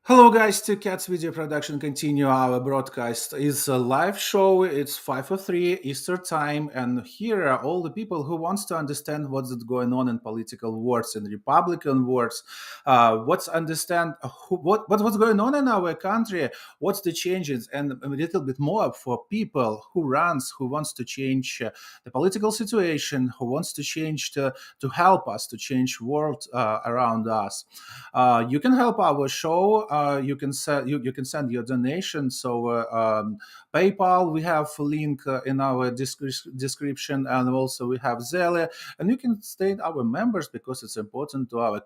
Hello guys, two cats video production continue our broadcast. It's a live show. It's 5:03 Eastern time, and here are all the people who wants to understand what's going on in political wars and Republican wars. What's understand what's going on in our country, what's the changes, and a little bit more for people who wants to change the political situation, who wants to change to help us to change world around us. You can help our show. You can send your donation. So PayPal, we have a link in our description, and also we have ZELLE, and you can stay our members because it's important to our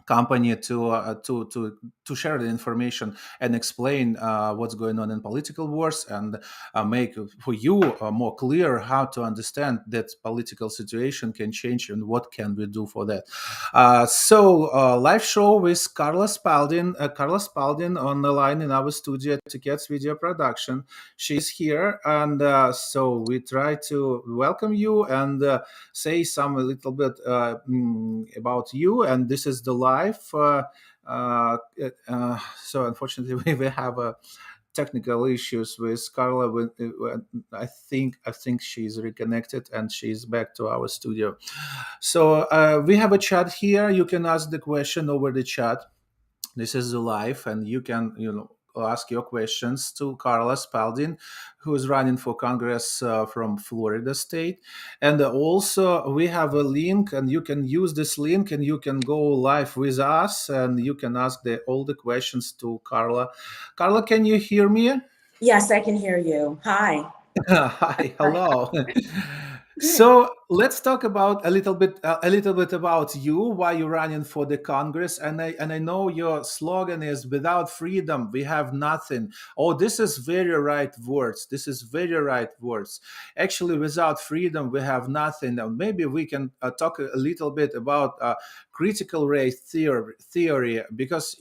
company to share the information and explain what's going on in political wars and make for you more clear how to understand that political situation can change and what can we do for that. Live show with Carla Spalding. Carla Spalding on the line in our studio to Cats Video Production. She's here, and so we try to welcome you and say some a little bit about you. And this is the live. So unfortunately, we have technical issues with Carla. I think she's reconnected and she's back to our studio. So we have a chat here. You can ask the question over the chat. This is the live, and you can ask your questions to Carla Spalding, who is running for Congress from Florida State. And also we have a link, and you can use this link, and you can go live with us, and you can ask all the questions to Carla. Carla, can you hear me? Yes, I can hear you. Hi. Hi, hello. So let's talk about a little bit about you, why you're running for the Congress. And I know your slogan is "Without freedom, we have nothing." Oh, this is very right words. This is very right words. Actually, without freedom, we have nothing. Now, maybe we can talk a little bit about critical race theory, because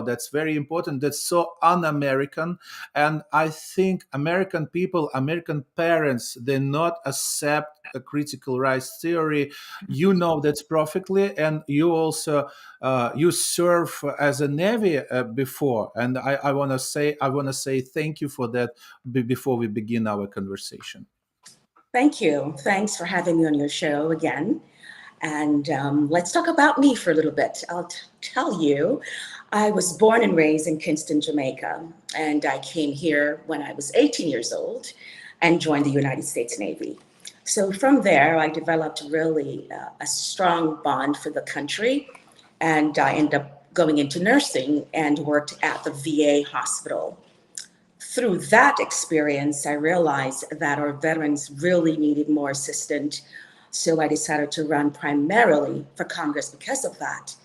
that's very important. That's so un-American, and I think American people, American parents, they not accept a critical race theory. You know that perfectly, and you also you serve as a Navy before, and I want to say thank you for that before we begin our conversation. Thank you. Thanks for having me on your show again. And let's talk about me for a little bit. I'll tell you, I was born and raised in Kingston, Jamaica, and I came here when I was 18 years old and joined the United States Navy. So from there, I developed really a strong bond for the country, and I ended up going into nursing and worked at the VA hospital. Through that experience, I realized that our veterans really needed more assistance. So I decided to run primarily for Congress because of that.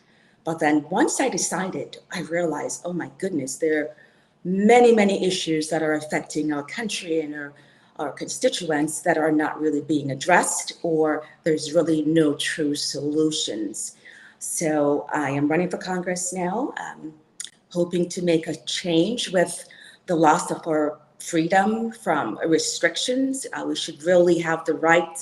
But then once I decided, I realized, oh my goodness, there are many, many issues that are affecting our country and our constituents that are not really being addressed, or there's really no true solutions. So I am running for Congress now, hoping to make a change with the loss of our freedom from restrictions. We should really have the right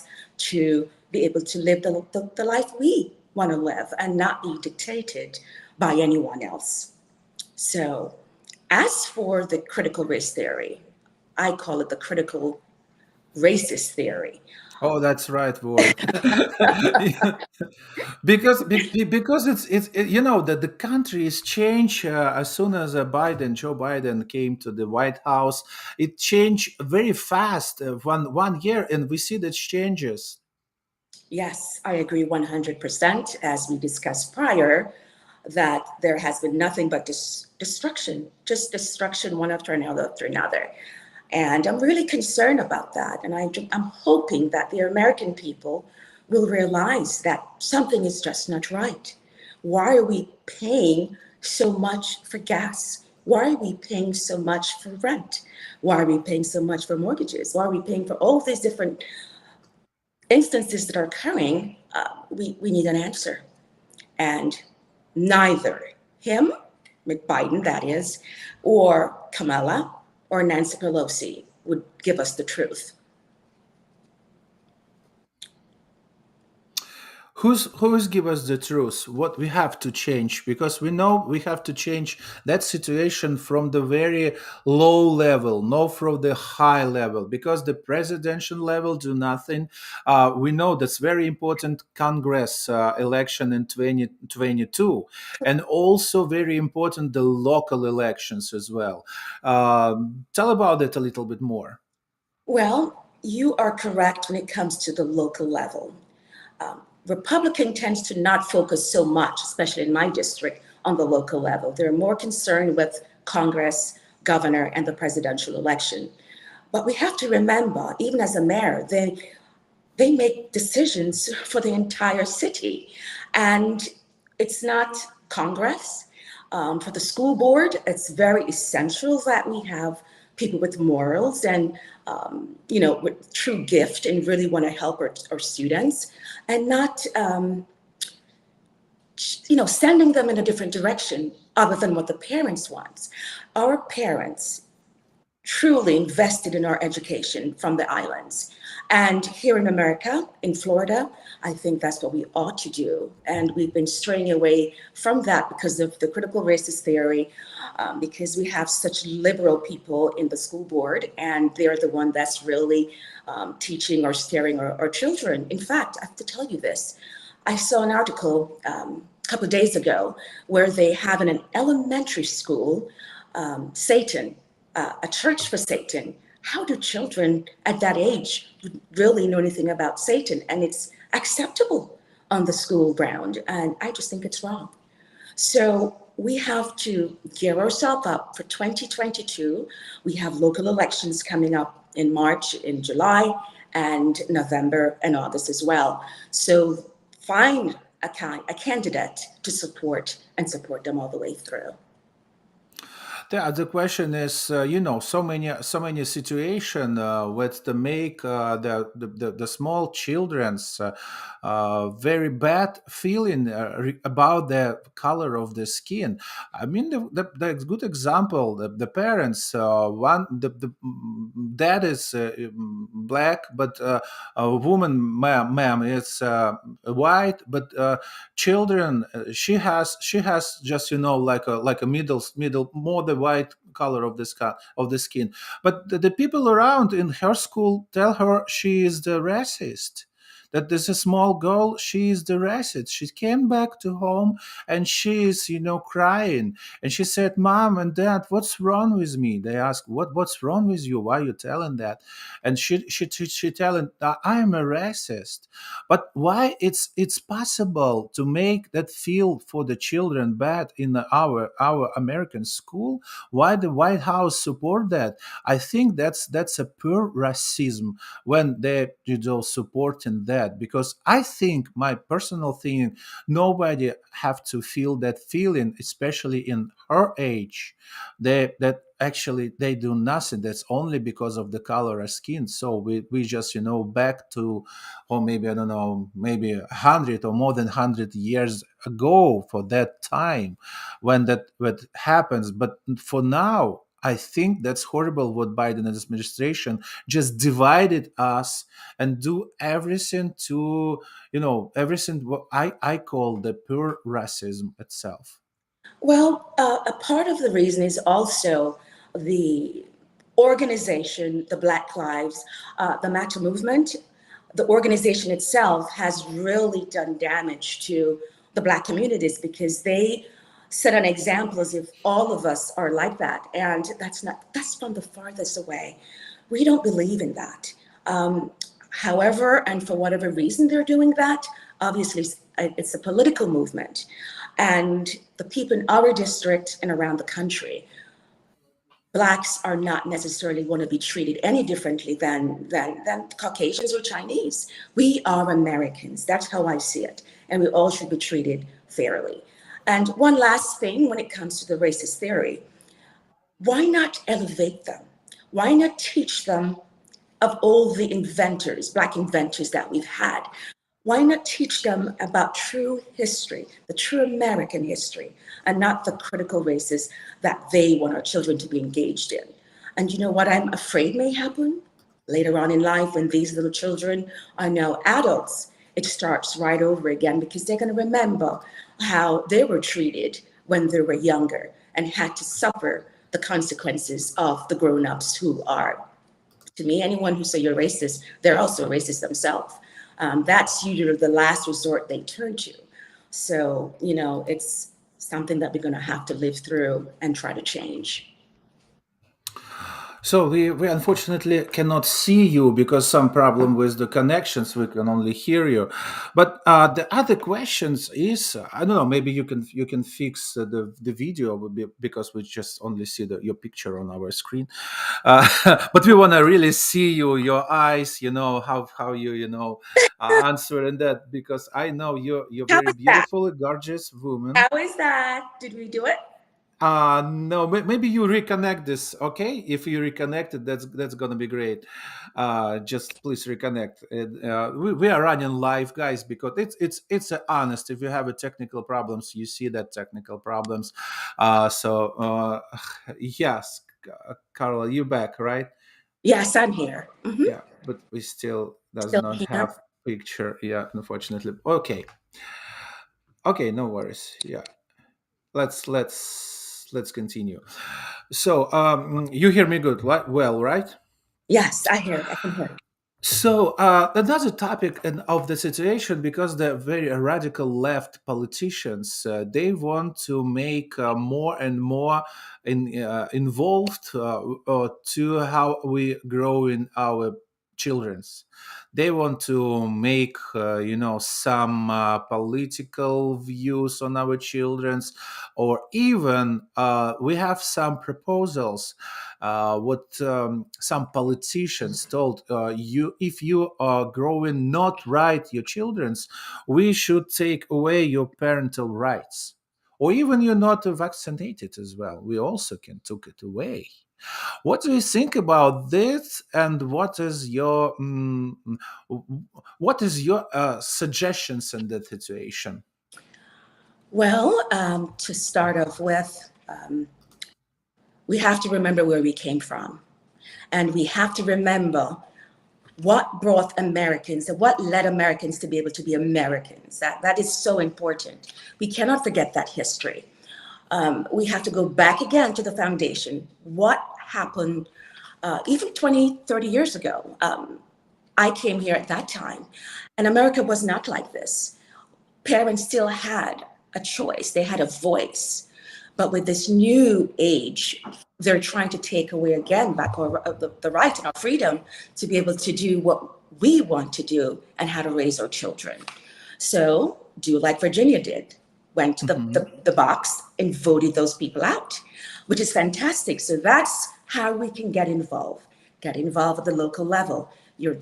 to be able to live the life we want to live and not be dictated by anyone else. So as for the critical race theory, I call it the critical racist theory. Oh, that's right word. Because that the country is changed as soon as Joe Biden came to the White House. It changed very fast, one year, and we see the changes. Yes, I agree 100%. As we discussed prior, that there has been nothing but destruction, just destruction one after another. And I'm really concerned about that. And I'm hoping that the American people will realize that something is just not right. Why are we paying so much for gas? Why are we paying so much for rent? Why are we paying so much for mortgages? Why are we paying for all these different instances that are occurring? We need an answer. And neither him, Biden that is, or Kamala, or Nancy Pelosi would give us the truth. Who is give us the truth? What we have to change, because we know we have to change that situation from the very low level, not from the high level, because the presidential level do nothing. We know that's very important Congress election in 2022, and also very important the local elections as well. Tell about it a little bit more. Well, you are correct when it comes to the local level. Republican tends to not focus so much, especially in my district, on the local level. They're more concerned with Congress, governor, and the presidential election. But we have to remember, even as a mayor, they make decisions for the entire city. And it's not Congress. For the school board, it's very essential that we have people with morals and with true gift and really want to help our students, and not sending them in a different direction other than what the parents want. Our parents truly invested in our education from the islands. And here in America, in Florida, I think that's what we ought to do. And we've been straying away from that because of the critical racist theory, because we have such liberal people in the school board, and they're the one that's really teaching or steering our children. In fact, I have to tell you this. I saw an article a couple of days ago where they have in an elementary school, Satan, a church for Satan. How do children at that age really know anything about Satan? And it's acceptable on the school ground. And I just think it's wrong. So we have to gear ourselves up for 2022. We have local elections coming up in March, in July, and November and August as well. So find a candidate to support and support them all the way through. The question is, so many situation with the make the small children's very bad feeling about the color of the skin. I mean, the good example, the parents, the dad is black, but a woman, ma'am, is white, but children, she has just like a middle more the white color of the skin, but the people around in her school tell her she is the racist, that there's a small girl, she is the racist. She came back to home and she is crying, and she said, "Mom and Dad, what's wrong with me?" They asked, what's wrong with you, why are you telling that? And she telling, "I am a racist." But why it's possible to make that feel for the children bad in our American school? Why the White House support that? I think that's a pure racism when they supporting that, because I think, my personal thing, nobody have to feel that feeling, especially in her age, that actually they do nothing, that's only because of the color of skin. So we just back to, or maybe I don't know, maybe 100 or more than 100 years ago, for that time when that happens. But for now, I think that's horrible what Biden administration just divided us and do everything to, everything what I call the pure racism itself. Well, a part of the reason is also the organization, the Black Lives, the Matter movement. The organization itself has really done damage to the Black communities because they set an example as if all of us are like that. And that's from the farthest away. We don't believe in that. However, and for whatever reason they're doing that, obviously it's a political movement. And the people in our district and around the country, Blacks are not necessarily going to be treated any differently than Caucasians or Chinese. We are Americans. That's how I see it. And we all should be treated fairly. And one last thing when it comes to the racist theory, why not elevate them? Why not teach them of all the inventors, Black inventors that we've had? Why not teach them about true history, the true American history, and not the critical races that they want our children to be engaged in? And you know what I'm afraid may happen later on in life when these little children are now adults, it starts right over again, because they're going to remember how they were treated when they were younger and had to suffer the consequences of the grown-ups who are, to me, anyone who say you're racist, they're also racist themselves. That's usually the last resort they turn to. So, it's something that we're going to have to live through and try to change. So we unfortunately cannot see you because some problem with the connections. We can only hear you. But the other questions is, I don't know. Maybe you can fix the video because we just only see your picture on our screen. But we want to really see your eyes. How you answer and that, because I know you're How very is that? beautiful, gorgeous woman. How is that? Did we do it? No, maybe you reconnect this. Okay, if you reconnect it, that's gonna be great. Just please reconnect. We are running live, guys, because it's honest. If you have a technical problems, you see that technical problems. Yes, Carla, you back, right? Yes, I'm here. Yeah, but we still does Still not here. have picture. Yeah, unfortunately. Okay, no worries. Yeah, let's continue. So you hear me good, well, right? Yes, I hear. I can hear. So another topic of the situation, because the very radical left politicians, they want to make more and more involved to how we grow in our children's. They want to make some political views on our children's, or even we have some proposals what some politicians told you: if you are growing not right your children's, we should take away your parental rights, or even you're not vaccinated as well, we also can take it away. What do you think about this, and what is your suggestions in that situation? Well, to start off with, we have to remember where we came from. And we have to remember what brought Americans and what led Americans to be able to be Americans. That is so important. We cannot forget that history. We have to go back again to the foundation. What happened even 20, 30 years ago? I came here at that time, and America was not like this. Parents still had a choice, they had a voice. But with this new age, they're trying to take away again back the right and our freedom to be able to do what we want to do and how to raise our children. So do like Virginia did, went to the box and voted those people out, which is fantastic. So that's how we can get involved at the local level. You're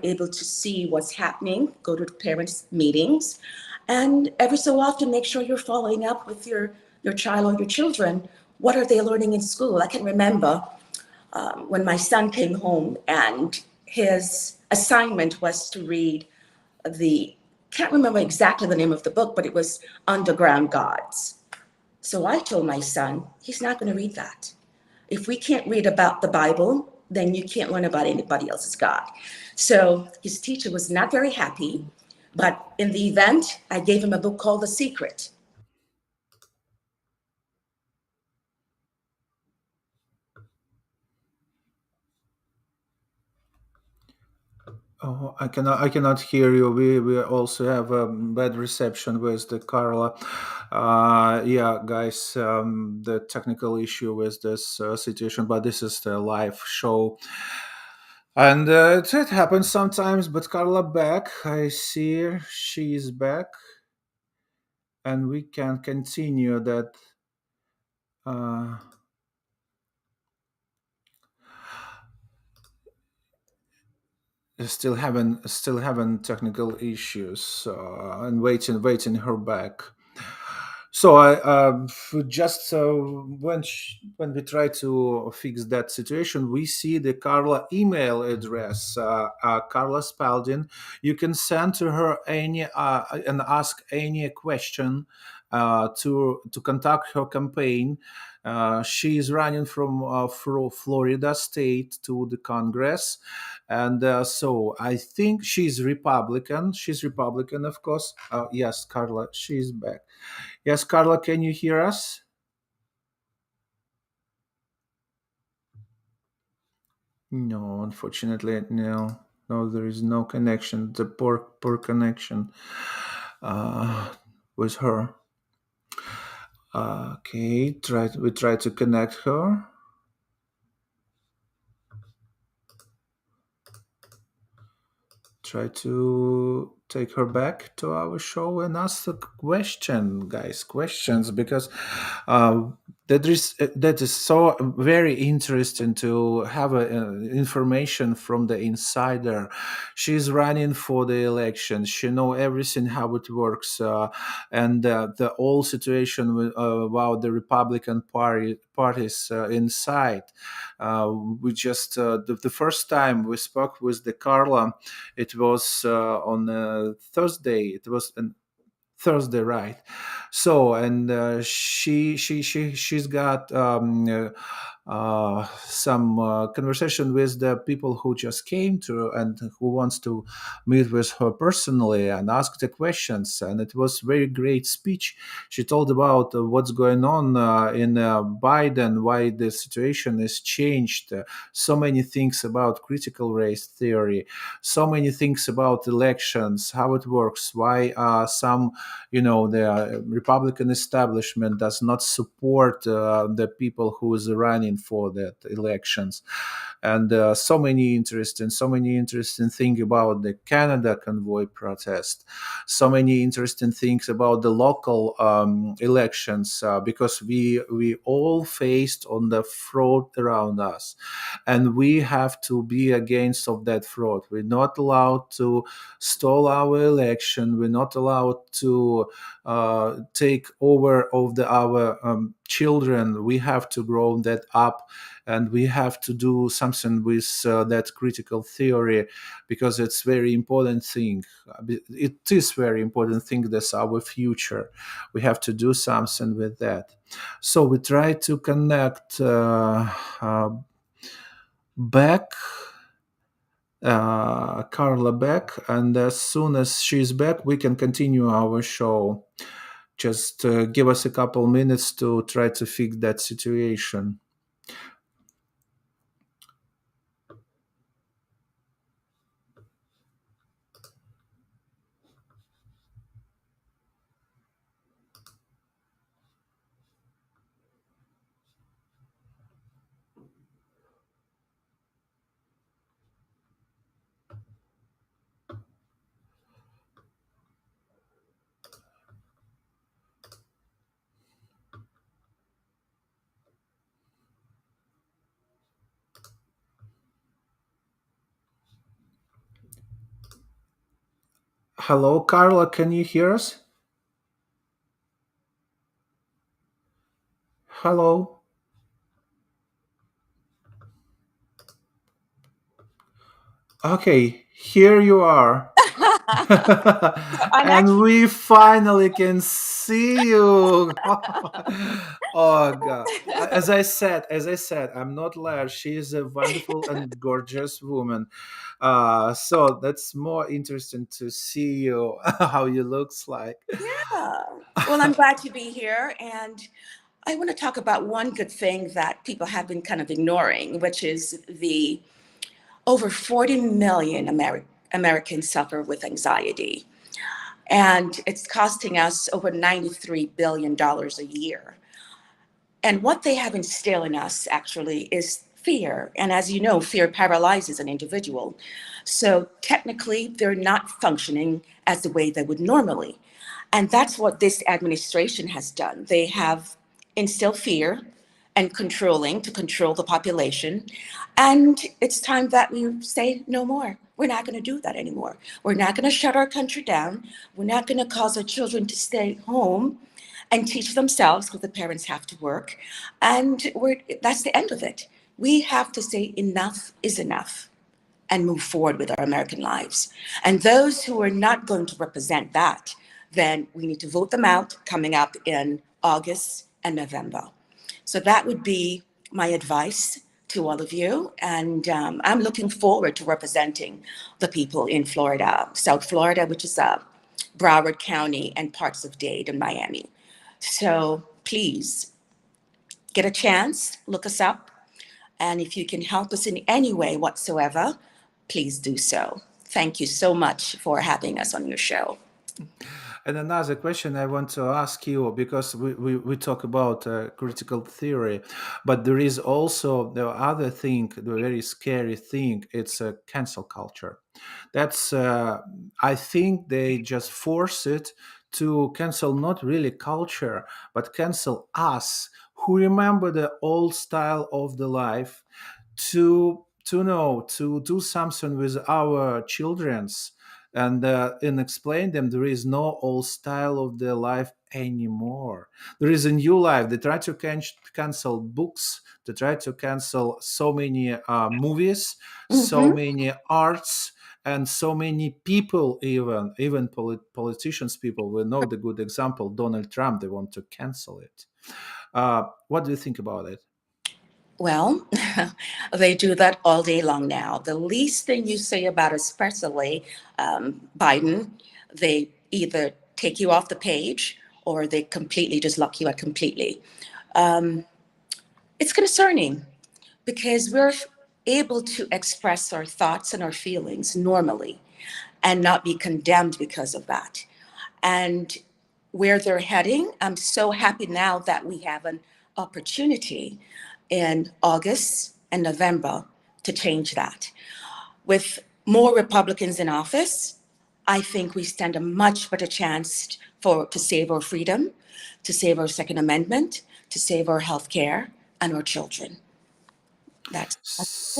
able to see what's happening, go to parents' meetings, and every so often make sure you're following up with your child or your children. What are they learning in school? I can remember when my son came home and his assignment was to read can't remember exactly the name of the book, but it was Underground Gods. So I told my son, he's not going to read that. If we can't read about the Bible, then you can't learn about anybody else's God. So his teacher was not very happy, but in the event, I gave him a book called The Secret. Oh, I cannot hear you. We also have a bad reception with the Carla. Yeah, guys, the technical issue with this situation, but this is the live show, and it happens sometimes. But Carla back. I see her. She is back, and we can continue that. Uh, still having technical issues, and waiting her back. So I just when we try to fix that situation, we see the Carla email address, Carla Spalding. You can send to her any and ask any question to conduct her campaign. She is running from Florida State to the Congress, and so I think she's Republican. She's Republican, of course. Yes, Carla, she's back. Yes, Carla, can you hear us? No, unfortunately, no. No, there is no connection. The poor connection with her. Okay, we try to connect her. Try to take her back to our show and ask a question, guys. Questions, because that is so very interesting to have information from the insider. She's running for the election. She know everything how it works, and the whole situation about the Republican parties inside. We just the first time we spoke with the Carla, it was on Thursday. It was Thursday, right? So, and she's got some conversation with the people who just came to and who wants to meet with her personally and ask the questions. And it was very great speech. She told about what's going on in Biden, why the situation is changed. So many things about critical race theory, so many things about elections, how it works, why some, the Republican establishment does not support the people who is running for that elections, and so many interesting things about the Canada convoy protest, so many interesting things about the local elections, because we all faced on the fraud around us, and we have to be against of that fraud. We're not allowed to stall our election. We're not allowed to take over of our children. We have to grow that up, and we have to do something with that critical theory, because it's very important thing. It is very important thing. That's our future. We have to do something with that. So we try to connect back Carla back, and as soon as she's back, we can continue our show. Just give us a couple minutes to try to fix that situation. Hello, Carla, can you hear us? Hello. Okay, here you are. And we finally can see you. Oh God. As I said, I'm not liar. She is a wonderful and gorgeous woman. So that's more interesting to see you, how you looks like. Yeah. Well, I'm glad to be here. And I want to talk about one good thing that people have been kind of ignoring, which is the over 40 million Americans suffer with anxiety. And it's costing us over $93 billion a year. And what they have instilled in us actually is fear. And as you know, fear paralyzes an individual. So technically, they're not functioning as the way they would normally. And that's what this administration has done. They have instilled fear and controlling to control the population. And it's time that we say no more. We're not going to do that anymore. We're not going to shut our country down. We're not going to cause our children to stay home and teach themselves, because the parents have to work. And that's the end of it. We have to say enough is enough and move forward with our American lives. And those who are not going to represent that, then we need to vote them out coming up in August and November. So that would be my advice to all of you. And I'm looking forward to representing the people in Florida, South Florida, which is Broward County and parts of Dade and Miami. So please get a chance, look us up. And if you can help us in any way whatsoever, please do so. Thank you so much for having us on your show. And another question I want to ask you, because we talk about critical theory, but there is also the other thing, the very scary thing, it's a cancel culture. That's, I think they just force it to cancel not really culture, but cancel us who remember the old style of the life to know, to do something with our children's and explain them there is no old style of their life anymore. There is a new life. They try to cancel books. They try to cancel so many movies, so many arts, and so many people, even politicians. People, we know the good example, Donald Trump. They want to cancel it. What do you think about it? Well, they do that all day long now. The least thing you say about, especially Biden, they either take you off the page or they completely just lock you out completely. It's concerning because we're able to express our thoughts and our feelings normally and not be condemned because of that. And where they're heading, I'm so happy now that we have an opportunity in August and November to change that. With more Republicans in office, I think we stand a much better chance to save our freedom, to save our Second Amendment, to save our health care and our children. That's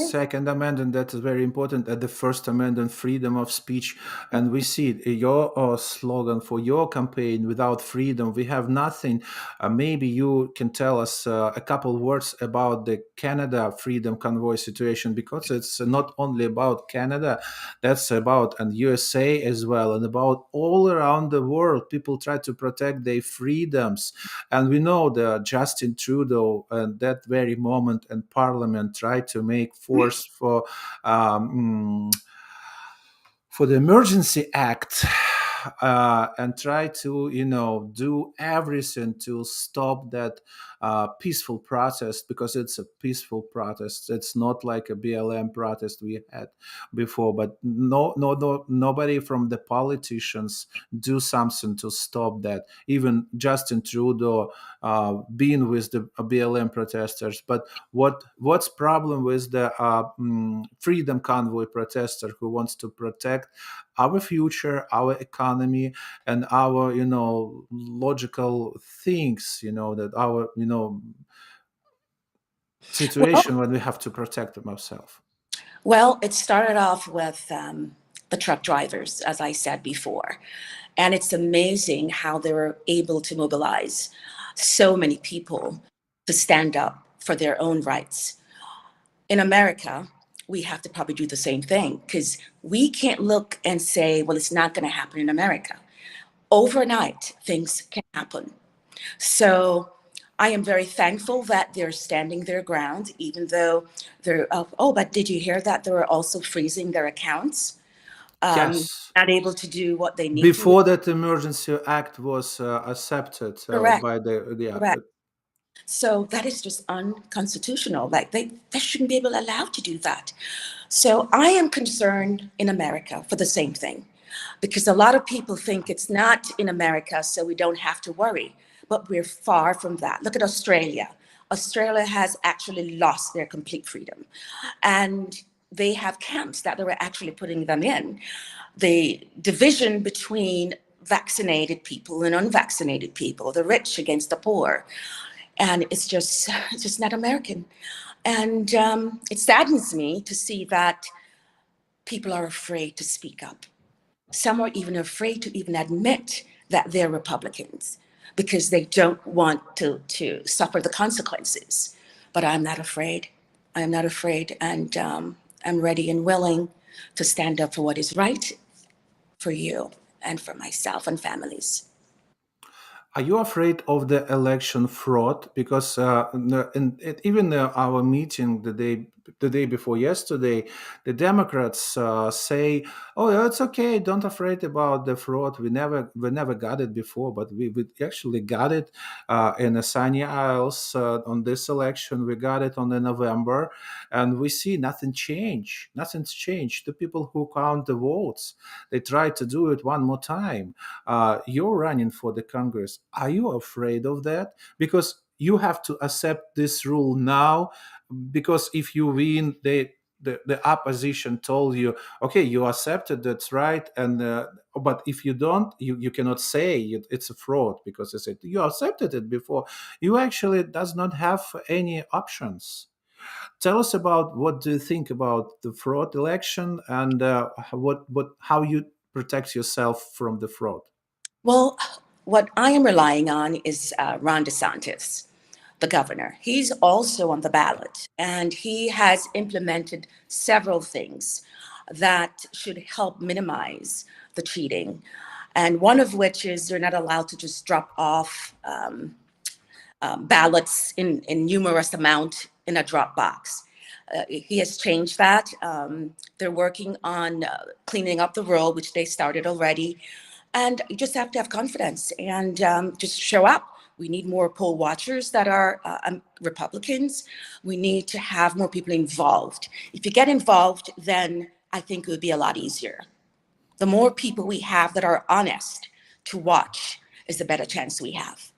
Second Amendment, that is very important. At the First Amendment, freedom of speech. And we see it, your slogan for your campaign, without freedom, we have nothing. Maybe you can tell us a couple words about the Canada Freedom Convoy situation, because it's not only about Canada, that's about and USA as well, and about all around the world. People try to protect their freedoms. And we know that Justin Trudeau at that very moment in Parliament tried to make force for the Emergency Act and try to, do everything to stop that peaceful protest, because it's a peaceful protest. It's not like a BLM protest we had before. But nobody from the politicians do something to stop that. Even Justin Trudeau being with the BLM protesters. But what's problem with the Freedom Convoy protester who wants to protect our future, our economy, and our, logical things, that our, situation when we have to protect them ourselves? Well, it started off with the truck drivers, as I said before. And it's amazing how they were able to mobilize so many people to stand up for their own rights. In America, we have to probably do the same thing, because we can't look and say, well, it's not going to happen in America. Overnight, things can happen. So I am very thankful that they're standing their ground, even though they're, but did you hear that they were also freezing their accounts? Yes. Not able to do what they need Before that Emergency Act was accepted Correct. by the Correct. So that is just unconstitutional. Like they shouldn't be allowed to do that. So I am concerned in America for the same thing, because a lot of people think it's not in America, so we don't have to worry. But we're far from that. Look at Australia. Australia has actually lost their complete freedom. And they have camps that they were actually putting them in. The division between vaccinated people and unvaccinated people, the rich against the poor. And it's just not American. And it saddens me to see that people are afraid to speak up. Some are even afraid to even admit that they're Republicans because they don't want to suffer the consequences. But I'm not afraid. I'm not afraid. And I'm ready and willing to stand up for what is right for you and for myself and families. Are you afraid of the election fraud? Because even our meeting the day before yesterday, the Democrats say, "Oh, yeah, it's okay. Don't afraid about the fraud. We never got it before, but we actually got it in the Sunny Isles on this election. We got it on the November, and we see nothing change. Nothing's changed. The people who count the votes, they try to do it one more time. You're running for the Congress. Are you afraid of that? Because you have to accept this rule now. Because if you win, the opposition told you, okay, you accepted, that's right, and but if you don't, you cannot say it's a fraud because they said you accepted it before. You actually does not have any options. Tell us about what do you think about the fraud election and what how you protect yourself from the fraud. Well, what I am relying on is Ron DeSantis, the governor. He's also on the ballot, and he has implemented several things that should help minimize the cheating. And one of which is they're not allowed to just drop off ballots in numerous amount in a drop box. He has changed that. They're working on cleaning up the roll, which they started already. And you just have to have confidence and just show up. We need more poll watchers that are Republicans. We need to have more people involved. If you get involved, then I think it would be a lot easier. The more people we have that are honest to watch is the better chance we have.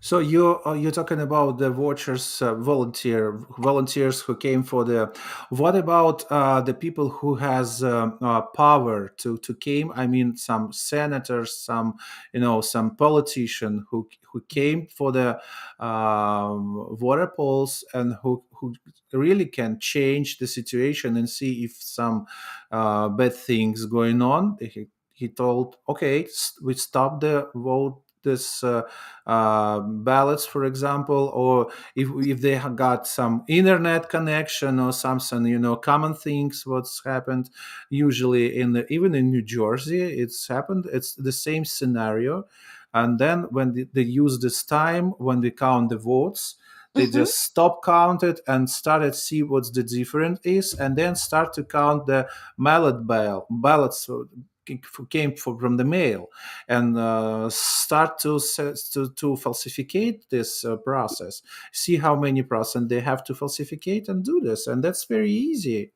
So you're talking about the watchers, volunteers who came for the. What about the people who has power to came? I mean, some senators, some politician who came for the voter polls and who really can change the situation and see if some bad things going on. He told, okay, we stop the vote this ballots, for example, or if they have got some internet connection or something, common things what's happened usually even in New Jersey, it's happened. It's the same scenario. And then when they use this time when they count the votes, they just stop count it and started see what's the difference is, and then start to count the ballots came from the mail, and start to falsificate this process. See how many percent they have to falsificate and do this, and that's very easy.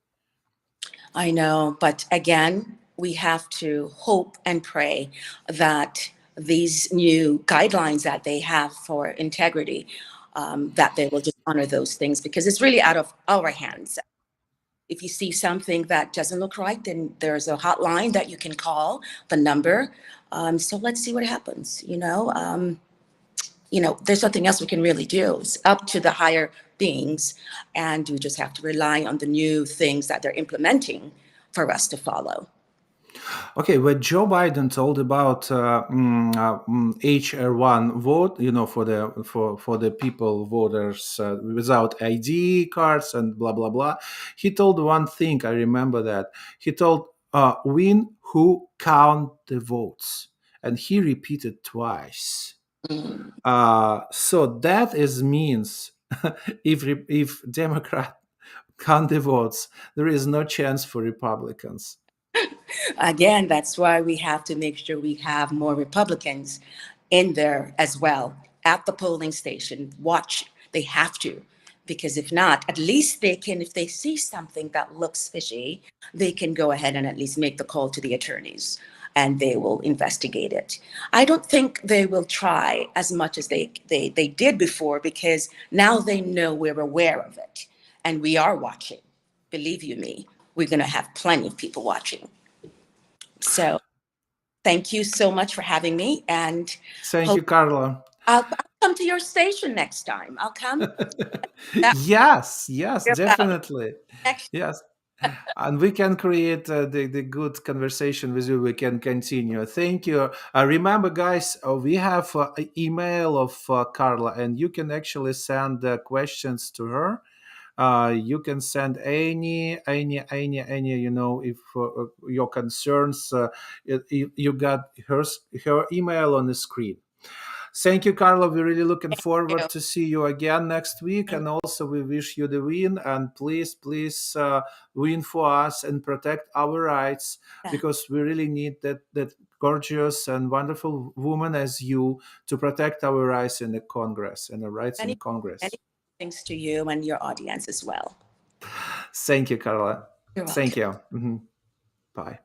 I know, but again, we have to hope and pray that these new guidelines that they have for integrity, that they will just honor those things, because it's really out of our hands. If you see something that doesn't look right, then there's a hotline that you can call, the number. So let's see what happens. There's nothing else we can really do. It's up to the higher beings, and we just have to rely on the new things that they're implementing for us to follow. Okay, when Joe Biden told about HR1 vote, for the people voters without ID cards and blah blah blah, he told one thing. I remember that he told, "Win who count the votes," and he repeated twice. Mm. So that is means if Democrat count the votes, there is no chance for Republicans. Again, that's why we have to make sure we have more Republicans in there as well at the polling station. Watch, they have to, because if not, at least they can, if they see something that looks fishy, they can go ahead and at least make the call to the attorneys and they will investigate it. I don't think they will try as much as they did before, because now they know we're aware of it and we are watching. Believe you me, we're going to have plenty of people watching. So thank you so much for having me, and Thank you, Carla. I'll come to your station next time. I'll come. Yes, definitely. Next. Yes. And we can create the good conversation with you. We can continue. Thank you. Remember, guys, we have an email of Carla, and you can actually send questions to her. You can send any, you know, if your concerns, you got her email on the screen. Thank you, Carla. We're really looking forward to see you again next week. And also we wish you the win. And please, win for us and protect our rights, because we really need that gorgeous and wonderful woman as you to protect our rights in the Congress and the rights in Congress. Thanks to you and your audience as well. Thank you, Carla. You're Thank welcome. you. Bye.